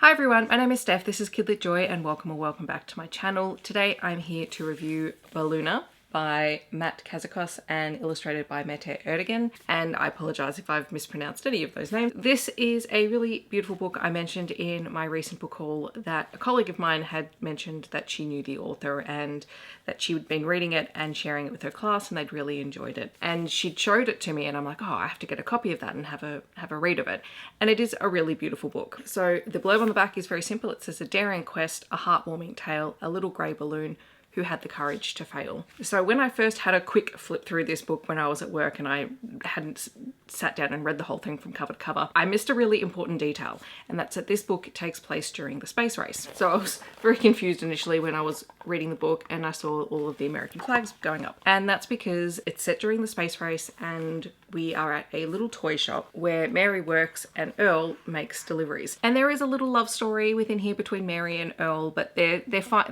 Hi everyone, my name is Steph, this is Kidlit Joy and welcome back to my channel. Today I'm here to review Balluna by Mete Kazacos and illustrated by Mete Erdogan, and I apologise if I've mispronounced any of those names. This is a really beautiful book. I mentioned in my recent book haul that a colleague of mine had mentioned that she knew the author and that she'd been reading it and sharing it with her class and they'd really enjoyed it. And she'd showed it to me and I'm like, oh, I have to get a copy of that and have a read of it. And it is a really beautiful book. So the blurb on the back is very simple. It says, a daring quest, a heartwarming tale, a little grey balloon who had the courage to fail. So when I first had a quick flip through this book when I was at work and I hadn't sat down and read the whole thing from cover to cover, I missed a really important detail, and that's that this book takes place during the space race. So I was very confused initially when I was reading the book and I saw all of the American flags going up. And that's because it's set during the space race and we are at a little toy shop where Mary works and Earl makes deliveries. And there is a little love story within here between Mary and Earl, but they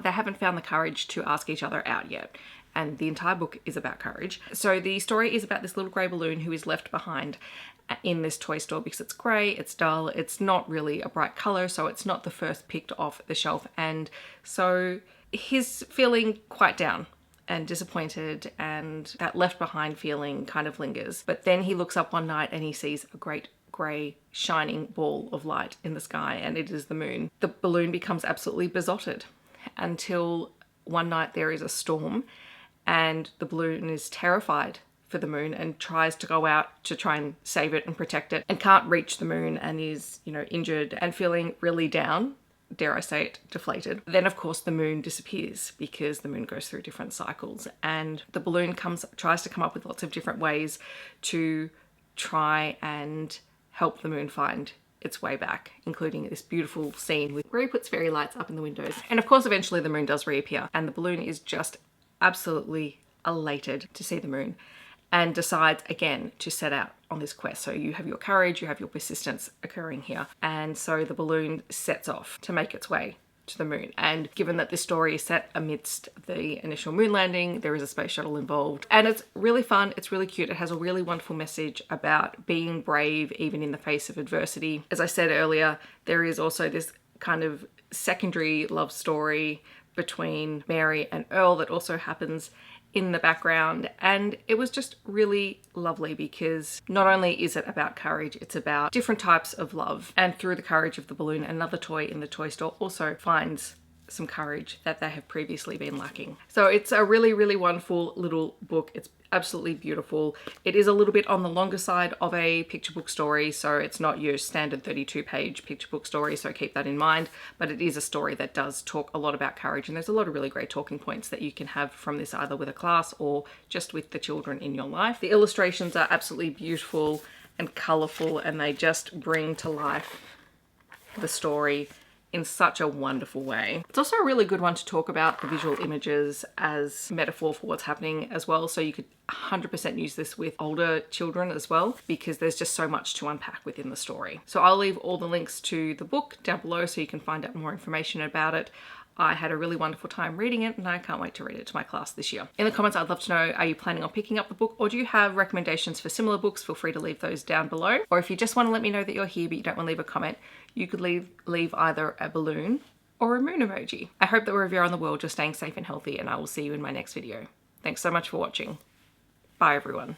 haven't found the courage to ask each other out yet. And the entire book is about courage. So the story is about this little grey balloon who is left behind in this toy store because it's grey, it's dull, it's not really a bright colour, so it's not the first picked off the shelf. And so he's feeling quite down and disappointed, and that left behind feeling kind of lingers. But then he looks up one night and he sees a great grey shining ball of light in the sky, and it is the moon. The balloon becomes absolutely besotted until one night there is a storm and the balloon is terrified for the moon and tries to go out to try and save it and protect it and can't reach the moon and is, injured and feeling really down. Dare I say it, deflated. Then of course the moon disappears because the moon goes through different cycles, and the balloon tries to come up with lots of different ways to try and help the moon find its way back, including this beautiful scene where he puts fairy lights up in the windows. And of course eventually the moon does reappear and the balloon is just absolutely elated to see the moon and decides again to set out on this quest. So you have your courage, you have your persistence occurring here. And so the balloon sets off to make its way to the moon. And given that this story is set amidst the initial moon landing, there is a space shuttle involved. And it's really fun, it's really cute. It has a really wonderful message about being brave even in the face of adversity. As I said earlier, there is also this kind of secondary love story between Mary and Earl that also happens in the background, and it was just really lovely because not only is it about courage, it's about different types of love, and through the courage of the balloon, another toy in the toy store also finds some courage that they have previously been lacking. So it's a really wonderful little book. It's absolutely beautiful. It is a little bit on the longer side of a picture book story, so it's not your standard 32-page picture book story, so keep that in mind. But it is a story that does talk a lot about courage, and there's a lot of really great talking points that you can have from this either with a class or just with the children in your life. The illustrations are absolutely beautiful and colourful, and they just bring to life the story in such a wonderful way. It's also a really good one to talk about the visual images as metaphor for what's happening as well. So you could 100% use this with older children as well, because there's just so much to unpack within the story. So I'll leave all the links to the book down below so you can find out more information about it. I had a really wonderful time reading it and I can't wait to read it to my class this year. In the comments, I'd love to know, are you planning on picking up the book, or do you have recommendations for similar books? Feel free to leave those down below. Or if you just want to let me know that you're here but you don't want to leave a comment, you could leave either a balloon or a moon emoji. I hope that wherever you are in the world, you're staying safe and healthy, and I will see you in my next video. Thanks so much for watching. Bye everyone.